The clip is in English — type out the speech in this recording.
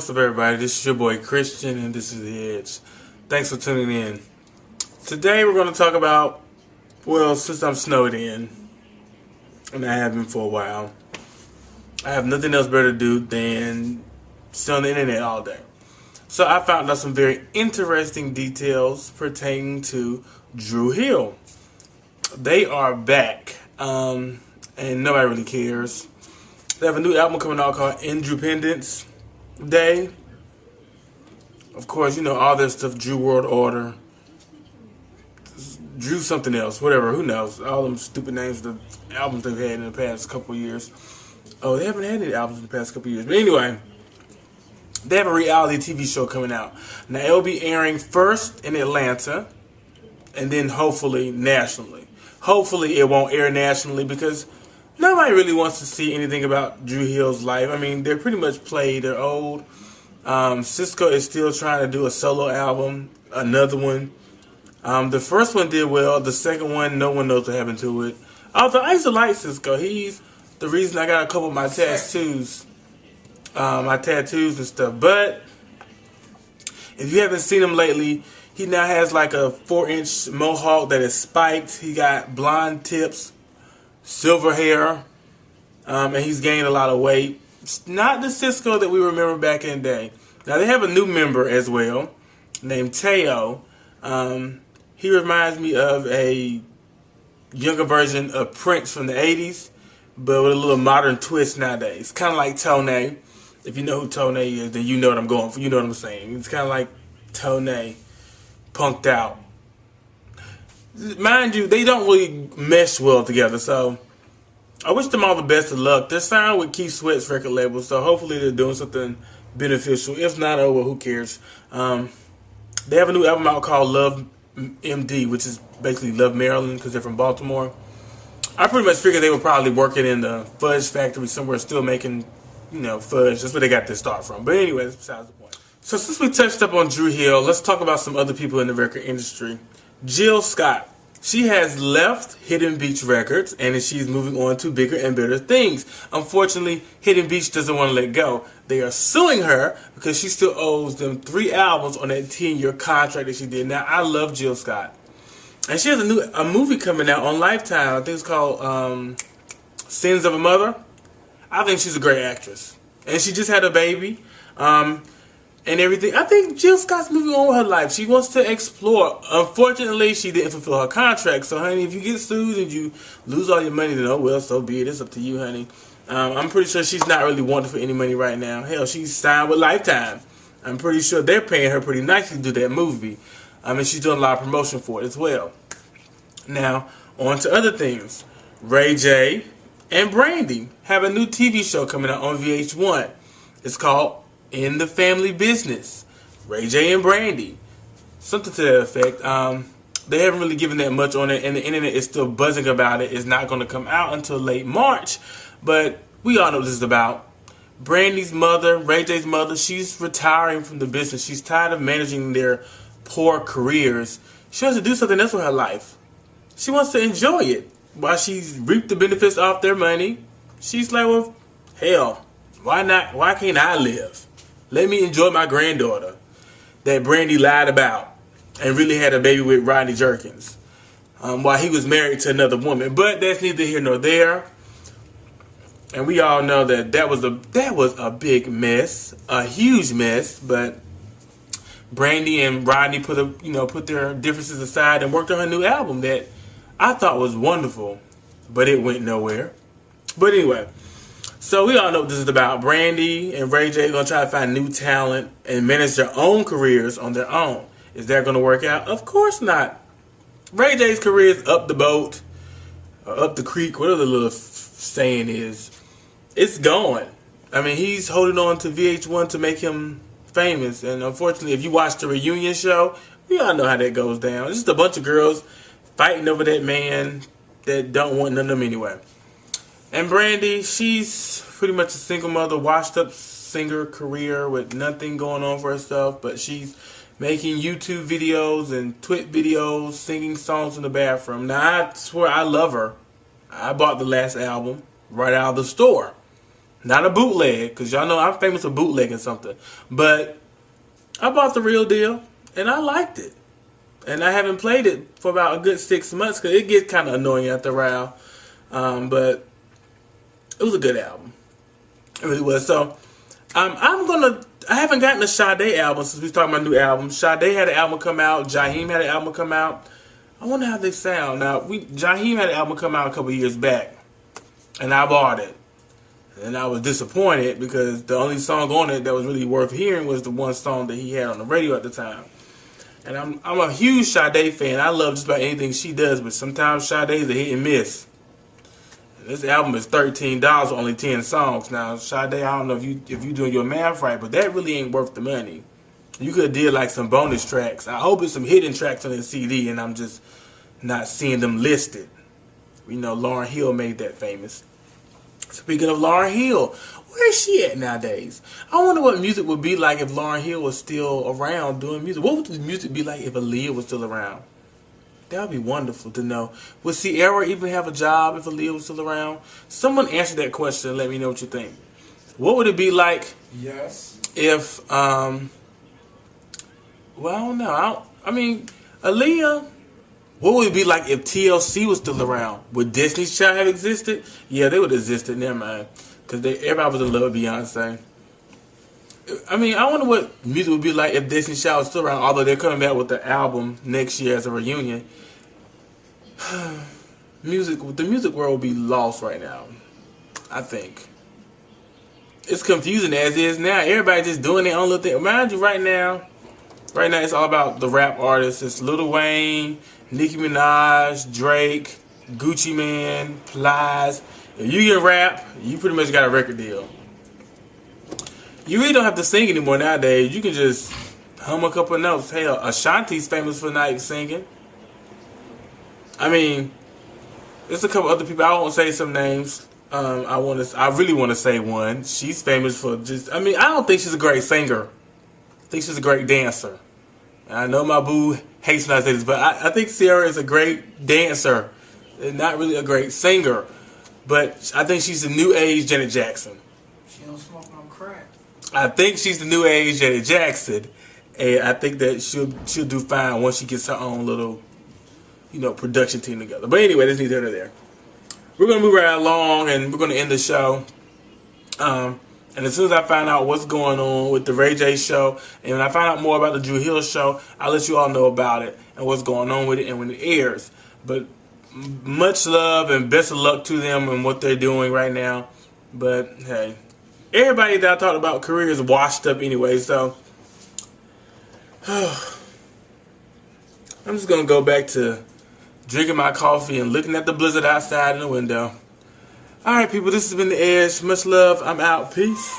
What's up, everybody? This is your boy Christian, and this is The Edge. Thanks for tuning in. Today we're going to talk about, well, since I'm snowed in, and I have been for a while, I have nothing else better to do than sit on the internet all day. So I found out some very interesting details pertaining to Dru Hill. They are back, and nobody really cares. They have a new album coming out called Independence Day. Of course, you know, all this stuff, Dru World Order, Dru something else, whatever, who knows. All them stupid names of the albums they've had in the past couple of years. Oh, they haven't had any albums in the past couple of years. But anyway, they have a reality TV show coming out. Now, it'll be airing first in Atlanta, and then hopefully nationally. Hopefully it won't air nationally because nobody really wants to see anything about Dru Hill's life. I mean, they're pretty much played. They're old. Cisco is still trying to do a solo album, another one. The first one did well. The second one, no one knows what happened to it. Although I used to like Cisco. He's the reason I got a couple of my tattoos. And stuff. But if you haven't seen him lately, he now has like a 4-inch mohawk that is spiked. He got blonde tips, silver hair, and he's gained a lot of weight. It's not the Cisco that we remember back in the day. Now they have a new member as well, named Teo. He reminds me of a younger version of Prince from the 80s, but with a little modern twist nowadays. Kind of like Tone. If you know who Tone is, then you know what I'm going for. You know what I'm saying. It's kind of like Tone, punked out. Mind you, they don't really mesh well together, so I wish them all the best of luck. They're signed with Keith Sweat's record label, so hopefully they're doing something beneficial. If not, oh well, who cares? They have a new album out called Love MD, which is basically Love Maryland because they're from Baltimore. I pretty much figured they were probably working in the fudge factory somewhere, still making, you know, fudge. That's where they got their start from. But anyway, that's besides the point. So since we touched up on Dru Hill, let's talk about some other people in the record industry. Jill Scott. She has left Hidden Beach Records, and she's moving on to bigger and better things. Unfortunately, Hidden Beach doesn't want to let go. They are suing her because she still owes them 3 albums on that 10-year contract that she did. Now, I love Jill Scott. And she has a movie coming out on Lifetime. I think it's called Sins of a Mother. I think she's a great actress. And she just had a baby. And everything. I think Jill Scott's moving on with her life. She wants to explore. Unfortunately, she didn't fulfill her contract. So, honey, if you get sued and you lose all your money, then oh well, so be it. It's up to you, honey. I'm pretty sure she's not really wanting for any money right now. Hell, she's signed with Lifetime. I'm pretty sure they're paying her pretty nicely to do that movie. I mean, she's doing a lot of promotion for it as well. Now, on to other things. Ray J and Brandy have a new TV show coming out on VH1. It's called In the Family Business. Ray J and Brandy. Something to that effect. They haven't really given that much on it, and the internet is still buzzing about it. It's not going to come out until late March, but we all know what this is about. Brandy's mother, Ray J's mother, she's retiring from the business. She's tired of managing their poor careers. She wants to do something else with her life. She wants to enjoy it. While she's reaped the benefits off their money, she's like, well, hell, why not? Why can't I live? Let me enjoy my granddaughter that Brandy lied about and really had a baby with Rodney Jerkins while he was married to another woman. But that's neither here nor there. And we all know that was a big mess, a huge mess. But Brandy and Rodney put their differences aside and worked on a new album that I thought was wonderful, but it went nowhere. But anyway. So we all know what this is about. Brandy and Ray J are going to try to find new talent and manage their own careers on their own. Is that going to work out? Of course not. Ray J's career is up the boat, or up the creek, whatever the little saying is. It's going. I mean, he's holding on to VH1 to make him famous. And unfortunately, if you watch the reunion show, we all know how that goes down. It's just a bunch of girls fighting over that man that don't want none of them anyway. And Brandy, she's pretty much a single mother, washed up singer career with nothing going on for herself, but she's making YouTube videos and Twit videos, singing songs in the bathroom. Now, I swear I love her. I bought the last album right out of the store. Not a bootleg, because y'all know I'm famous for bootlegging something. But I bought the real deal, and I liked it. And I haven't played it for about a good 6 months, because it gets kind of annoying after a while. But it was a good album. It really was. So I haven't gotten the Sade album since we started my new album. Sade had an album come out. Jaheim had an album come out. I wonder how they sound. Now, Jaheim had an album come out a couple years back, and I bought it. And I was disappointed because the only song on it that was really worth hearing was the one song that he had on the radio at the time. And I'm a huge Sade fan. I love just about anything she does, but sometimes Sade is a hit and miss. And this album is $13, only 10 songs. Now, Sade, I don't know if you doing your math right, but that really ain't worth the money. You could have did like some bonus tracks. I hope it's some hidden tracks on the CD, and I'm just not seeing them listed. You know, Lauryn Hill made that famous. Speaking of Lauryn Hill, where is she at nowadays? I wonder what music would be like if Lauryn Hill was still around doing music. What would the music be like if Aaliyah was still around? That would be wonderful to know. Would Ciara even have a job if Aaliyah was still around? Someone answer that question and let me know what you think. What would it be like if, well, I don't know. I mean, Aaliyah... What would it be like if TLC was still around? Would Destiny's Child have existed? Yeah, they would have existed. Never mind. Because everybody was in love with Beyonce. I mean, I wonder what music would be like if Destiny's Child was still around, although they're coming back with the album next year as a reunion. The music world would be lost right now, I think. It's confusing as is now. Everybody just doing their own little thing. Mind you, right now it's all about the rap artists. It's Lil Wayne, Nicki Minaj, Drake, Gucci Mane, Plies. If you can rap, you pretty much got a record deal. You really don't have to sing anymore nowadays. You can just hum a couple of notes. Hell, Ashanti's famous for not singing. I mean, there's a couple other people. I won't say some names. I really want to say one. She's famous for just. I mean, I don't think she's a great singer. I think she's a great dancer. And I know my boo hates when I say this, but I think Ciara is a great dancer, and not really a great singer. But I think she's the new age Janet Jackson. She don't smoke no crack. I think she's the new age Janet Jackson, and I think that she'll do fine once she gets her own little, production team together. But anyway, that's neither here nor there. We're gonna move right along, and we're gonna end the show. And as soon as I find out what's going on with the Ray J show, and when I find out more about the Drew Hill show, I'll let you all know about it and what's going on with it and when it airs. But much love and best of luck to them and what they're doing right now. But hey, everybody that I talked about career is washed up anyway, so I'm just gonna go back to drinking my coffee and looking at the blizzard outside in the window. Alright people, this has been The Edge. Much love. I'm out. Peace.